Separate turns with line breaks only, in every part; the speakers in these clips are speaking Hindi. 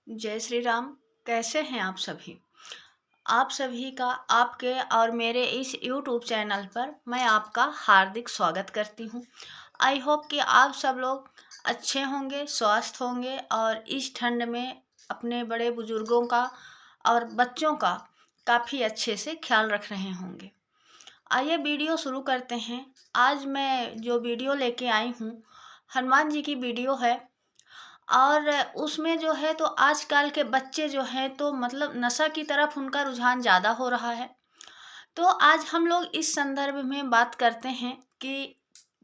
जय श्री राम। कैसे हैं आप सभी? आप सभी का आपके और मेरे इस यूट्यूब चैनल पर मैं आपका हार्दिक स्वागत करती हूँ। आई होप कि आप सब लोग अच्छे होंगे, स्वस्थ होंगे और इस ठंड में अपने बड़े बुजुर्गों का और बच्चों का काफ़ी अच्छे से ख्याल रख रहे होंगे। आइए वीडियो शुरू करते हैं। आज मैं जो वीडियो लेके आई हूँ, हनुमान जी की वीडियो है। और उसमें जो है तो आजकल के बच्चे जो हैं तो मतलब नशा की तरफ उनका रुझान ज़्यादा हो रहा है। तो आज हम लोग इस संदर्भ में बात करते हैं कि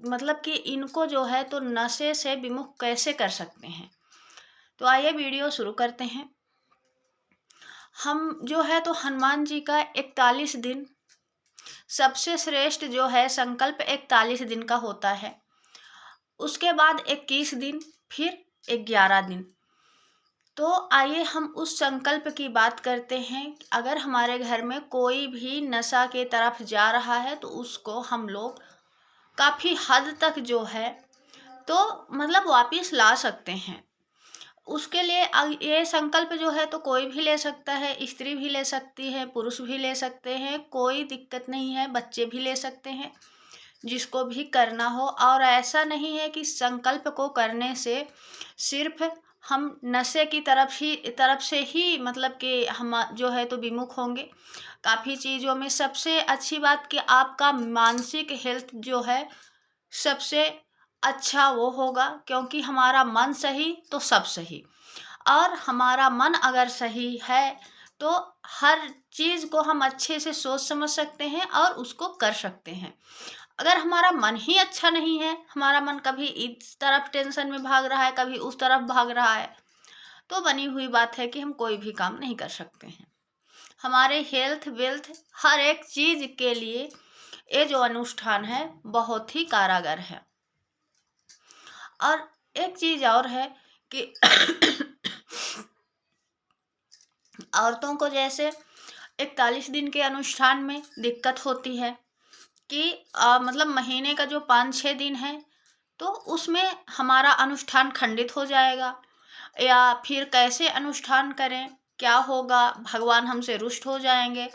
मतलब कि इनको जो है तो नशे से विमुख कैसे कर सकते हैं। तो आइए वीडियो शुरू करते हैं। हम जो है तो हनुमान जी का 41 दिन सबसे श्रेष्ठ जो है संकल्प 41 दिन का होता है। उसके बाद 21 दिन, फिर 11 दिन। तो आइए हम उस संकल्प की बात करते हैं। अगर हमारे घर में कोई भी नशा के तरफ जा रहा है तो उसको हम लोग काफ़ी हद तक जो है तो मतलब वापस ला सकते हैं। उसके लिए ये संकल्प जो है तो कोई भी ले सकता है, स्त्री भी ले सकती है, पुरुष भी ले सकते हैं, कोई दिक्कत नहीं है, बच्चे भी ले सकते हैं, जिसको भी करना हो। और ऐसा नहीं है कि संकल्प को करने से सिर्फ हम नशे की तरफ से ही मतलब कि हम जो है तो विमुख होंगे। काफ़ी चीज़ों में सबसे अच्छी बात कि आपका मानसिक हेल्थ जो है सबसे अच्छा वो होगा, क्योंकि हमारा मन सही तो सब सही। और हमारा मन अगर सही है तो हर चीज़ को हम अच्छे से सोच समझ सकते हैं और उसको कर सकते हैं। अगर हमारा मन ही अच्छा नहीं है, हमारा मन कभी इस तरफ टेंशन में भाग रहा है, कभी उस तरफ भाग रहा है, तो बनी हुई बात है कि हम कोई भी काम नहीं कर सकते हैं। हमारे हेल्थ वेल्थ हर एक चीज के लिए ये जो अनुष्ठान है बहुत ही कारागर है। और एक चीज और है कि औरतों को जैसे 41 दिन के अनुष्ठान में दिक्कत होती है कि मतलब महीने का जो 5-6 दिन है तो उसमें हमारा अनुष्ठान खंडित हो जाएगा, या फिर कैसे अनुष्ठान करें, क्या होगा, भगवान हमसे रुष्ट हो जाएंगे।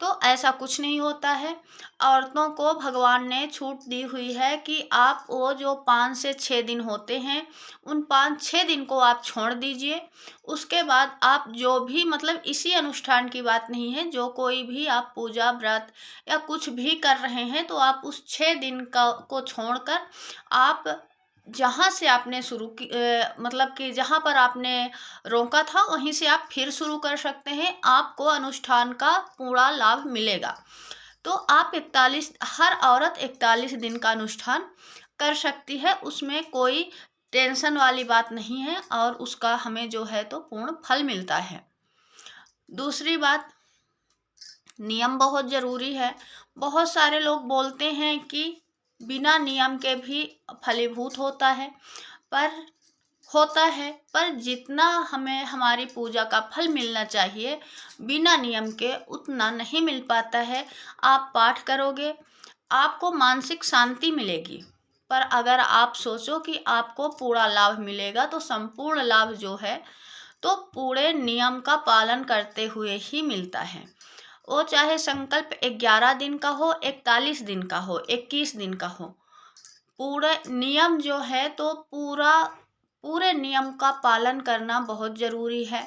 तो ऐसा कुछ नहीं होता है। औरतों को भगवान ने छूट दी हुई है कि आप वो जो 5 से 6 दिन होते हैं उन 5-6 दिन को आप छोड़ दीजिए। उसके बाद आप जो भी मतलब इसी अनुष्ठान की बात नहीं है, जो कोई भी आप पूजा व्रत या कुछ भी कर रहे हैं तो आप उस 6 दिन का को छोड़कर आप जहाँ से आपने मतलब कि जहाँ पर आपने रोका था वहीं से आप फिर शुरू कर सकते हैं। आपको अनुष्ठान का पूरा लाभ मिलेगा। तो आप 41 हर औरत 41 दिन का अनुष्ठान कर सकती है, उसमें कोई टेंशन वाली बात नहीं है और उसका हमें जो है तो पूर्ण फल मिलता है। दूसरी बात, नियम बहुत ज़रूरी है। बहुत सारे लोग बोलते हैं कि बिना नियम के भी फलीभूत होता है, पर होता है, पर जितना हमें हमारी पूजा का फल मिलना चाहिए बिना नियम के उतना नहीं मिल पाता है। आप पाठ करोगे, आपको मानसिक शांति मिलेगी, पर अगर आप सोचो कि आपको पूरा लाभ मिलेगा तो संपूर्ण लाभ जो है तो पूरे नियम का पालन करते हुए ही मिलता है। वो चाहे संकल्प 11 दिन का हो, 41 दिन का हो, 21 दिन का हो, पूरे नियम जो है तो पूरे नियम का पालन करना बहुत जरूरी है।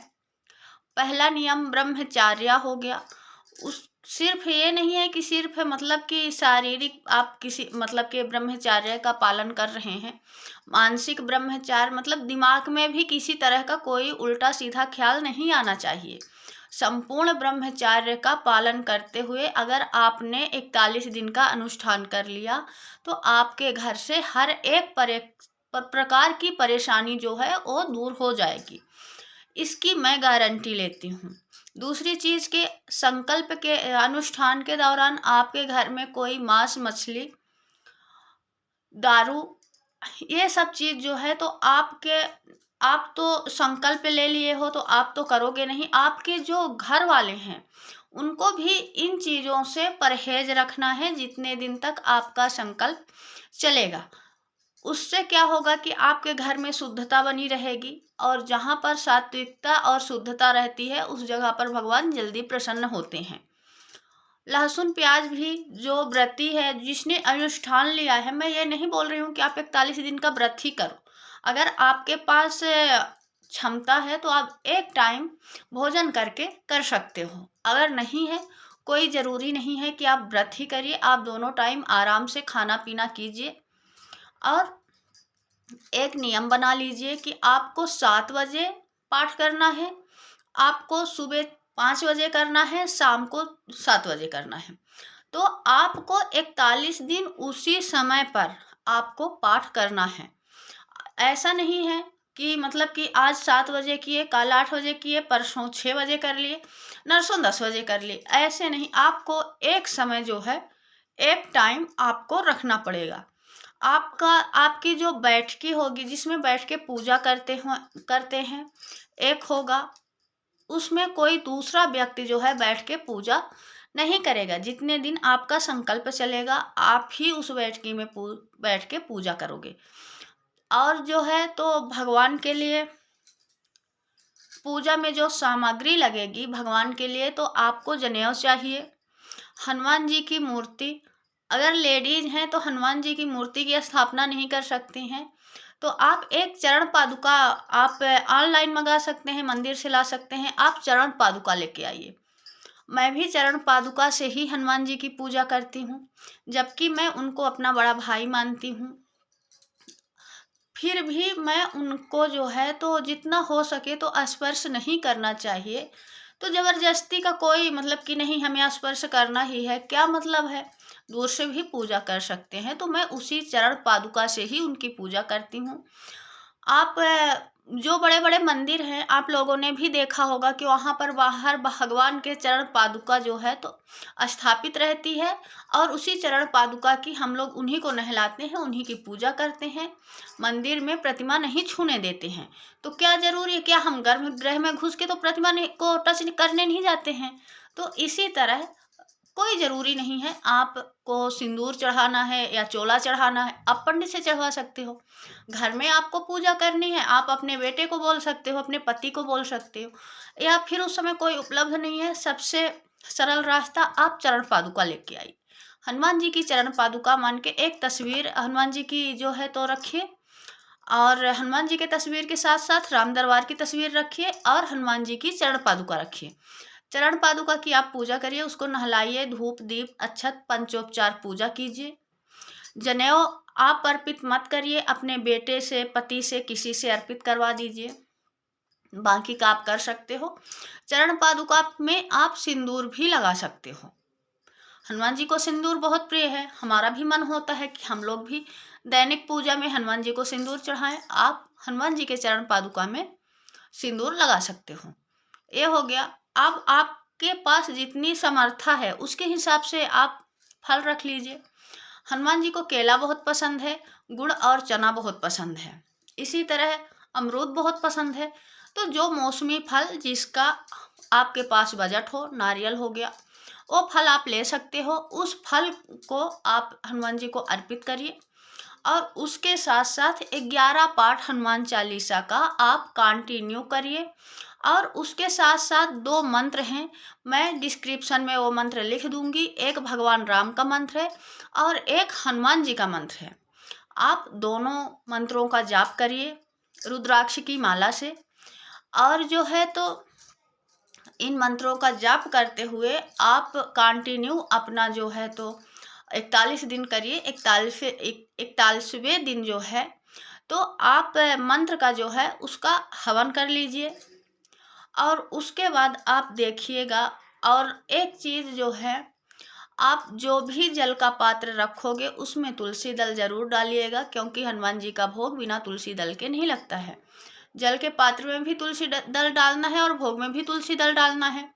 पहला नियम ब्रह्मचर्या हो गया। उस सिर्फ ये नहीं है कि सिर्फ मतलब कि शारीरिक आप किसी मतलब के ब्रह्मचर्य का पालन कर रहे हैं। मानसिक ब्रह्मचार्य मतलब दिमाग में भी किसी तरह का कोई उल्टा सीधा ख्याल नहीं आना चाहिए। संपूर्ण ब्रह्मचर्य का पालन करते हुए अगर आपने 41 दिन का अनुष्ठान कर लिया तो आपके घर से हर एक प्रकार की परेशानी जो है वो दूर हो जाएगी। इसकी मैं गारंटी लेती हूँ। दूसरी चीज़ के संकल्प के अनुष्ठान के दौरान आपके घर में कोई मांस मछली दारू ये सब चीज़ जो है तो आप तो संकल्प ले लिए हो तो आप तो करोगे नहीं। आपके जो घर वाले हैं उनको भी इन चीज़ों से परहेज रखना है जितने दिन तक आपका संकल्प चलेगा। उससे क्या होगा कि आपके घर में शुद्धता बनी रहेगी, और जहाँ पर सात्विकता और शुद्धता रहती है उस जगह पर भगवान जल्दी प्रसन्न होते हैं। लहसुन प्याज भी जो व्रती है, जिसने अनुष्ठान लिया है, मैं ये नहीं बोल रही हूँ कि आप 41 दिन का व्रत ही करो। अगर आपके पास क्षमता है तो आप एक टाइम भोजन करके कर सकते हो। अगर नहीं है, कोई ज़रूरी नहीं है कि आप व्रत ही करिए, आप दोनों टाइम आराम से खाना पीना कीजिए। और एक नियम बना लीजिए कि आपको 7 बजे पाठ करना है, आपको सुबह 5 बजे करना है, शाम को 7 बजे करना है। तो आपको 41 दिन उसी समय पर आपको पाठ करना है। ऐसा नहीं है कि मतलब कि आज 7 बजे किए, कल 8 बजे किए, परसों 6 बजे कर लिए, नरसों 10 बजे कर लिए, ऐसे नहीं। आपको एक समय जो है, एक टाइम आपको रखना पड़ेगा। आपका आपकी जो बैठकी होगी, जिसमें बैठ के पूजा करते हैं, एक होगा, उसमें कोई दूसरा व्यक्ति जो है बैठ के पूजा नहीं करेगा। जितने दिन आपका संकल्प चलेगा, आप ही उस बैठकी में बैठ के पूजा करोगे। और जो है तो भगवान के लिए पूजा में जो सामग्री लगेगी भगवान के लिए, तो आपको जनेऊ चाहिए, हनुमान जी की मूर्ति। अगर लेडीज हैं तो हनुमान जी की मूर्ति की स्थापना नहीं कर सकती हैं, तो आप एक चरण पादुका आप ऑनलाइन मंगा सकते हैं, मंदिर से ला सकते हैं। आप चरण पादुका लेके आइए। मैं भी चरण पादुका से ही हनुमान जी की पूजा करती हूँ, जबकि मैं उनको अपना बड़ा भाई मानती हूँ। फिर भी मैं उनको जो है तो जितना हो सके तो स्पर्श नहीं करना चाहिए। तो ज़बरदस्ती का कोई मतलब कि नहीं, हमें स्पर्श करना ही है, क्या मतलब है? दूर से भी पूजा कर सकते हैं। तो मैं उसी चरण पादुका से ही उनकी पूजा करती हूँ। आप जो बड़े बड़े मंदिर हैं, आप लोगों ने भी देखा होगा कि वहाँ पर बाहर भगवान के चरण पादुका जो है तो स्थापित रहती है, और उसी चरण पादुका की हम लोग उन्हीं को नहलाते हैं, उन्हीं की पूजा करते हैं। मंदिर में प्रतिमा नहीं छूने देते हैं। तो क्या जरूरी है, क्या हम गर्भगृह में घुस के तो प्रतिमा को टच करने नहीं जाते हैं? तो इसी तरह कोई ज़रूरी नहीं है आपको सिंदूर चढ़ाना है या चोला चढ़ाना है, आप पंडित से चढ़वा सकते हो। घर में आपको पूजा करनी है, आप अपने बेटे को बोल सकते हो, अपने पति को बोल सकते हो, या फिर उस समय कोई उपलब्ध नहीं है, सबसे सरल रास्ता, आप चरण पादुका लेके आइए। हनुमान जी की चरण पादुका मान के एक तस्वीर हनुमान जी की जो है तो रखिए, और हनुमान जी के तस्वीर के साथ साथ राम दरबार की तस्वीर रखिए, और हनुमान जी की चरण पादुका रखिए। चरण पादुका की आप पूजा करिए, उसको नहलाइए, धूप दीप अक्षत पंचोपचार पूजा कीजिए। जनेऊ आप अर्पित मत करिए, अपने बेटे से, पति से, किसी से अर्पित करवा दीजिए। बाकी का आप कर सकते हो। चरण पादुका में आप सिंदूर भी लगा सकते हो। हनुमान जी को सिंदूर बहुत प्रिय है, हमारा भी मन होता है कि हम लोग भी दैनिक पूजा में हनुमान जी को सिंदूर चढ़ाएं। आप हनुमान जी के चरण पादुका में सिंदूर लगा सकते हो। ये हो गया। अब आपके पास जितनी समर्था है उसके हिसाब से आप फल रख लीजिए। हनुमान जी को केला बहुत पसंद है, गुड़ और चना बहुत पसंद है, इसी तरह अमरूद बहुत पसंद है। तो जो मौसमी फल जिसका आपके पास बजट हो, नारियल हो गया, वो फल आप ले सकते हो। उस फल को आप हनुमान जी को अर्पित करिए, और उसके साथ साथ 11 पाठ हनुमान चालीसा का आप कंटिन्यू करिए। और उसके साथ साथ 2 मंत्र हैं, मैं डिस्क्रिप्शन में वो मंत्र लिख दूंगी। एक भगवान राम का मंत्र है और एक हनुमान जी का मंत्र है। आप दोनों मंत्रों का जाप करिए रुद्राक्ष की माला से। और जो है तो इन मंत्रों का जाप करते हुए आप कंटिन्यू अपना जो है तो 41 दिन करिए। 41वें दिन जो है तो आप मंत्र का जो है उसका हवन कर लीजिए, और उसके बाद आप देखिएगा। और एक चीज़ जो है, आप जो भी जल का पात्र रखोगे उसमें तुलसी दल जरूर डालिएगा, क्योंकि हनुमान जी का भोग बिना तुलसी दल के नहीं लगता है। जल के पात्र में भी तुलसी दल डालना है और भोग में भी तुलसी दल डालना है।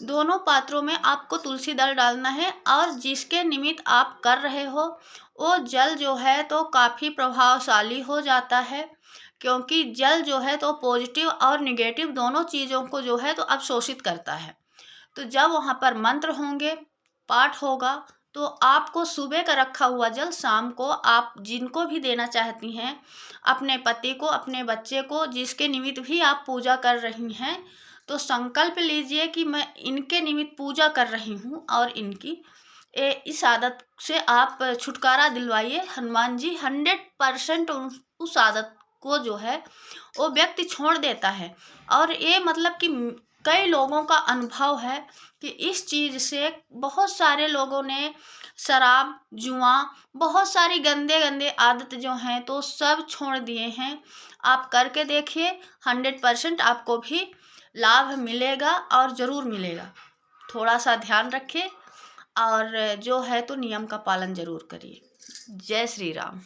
दोनों पात्रों में आपको तुलसी दल डालना है। और जिसके निमित्त आप कर रहे हो वो जल जो है तो काफ़ी प्रभावशाली हो जाता है, क्योंकि जल जो है तो पॉजिटिव और निगेटिव दोनों चीज़ों को जो है तो अवशोषित करता है। तो जब वहाँ पर मंत्र होंगे, पाठ होगा, तो आपको सुबह का रखा हुआ जल शाम को आप जिनको भी देना चाहती हैं, अपने पति को, अपने बच्चे को, जिसके निमित्त भी आप पूजा कर रही हैं, तो संकल्प लीजिए कि मैं इनके निमित्त पूजा कर रही हूँ और इनकी इस आदत से आप छुटकारा दिलवाइए। हनुमान जी 100% उस आदत को जो है वो व्यक्ति छोड़ देता है। और ये मतलब कि कई लोगों का अनुभव है कि इस चीज़ से बहुत सारे लोगों ने शराब, जुआ, बहुत सारी गंदे गंदे आदत जो हैं तो सब छोड़ दिए हैं। आप करके देखिए, 100% आपको भी लाभ मिलेगा और ज़रूर मिलेगा। थोड़ा सा ध्यान रखिए और जो है तो नियम का पालन ज़रूर करिए। जय श्री राम।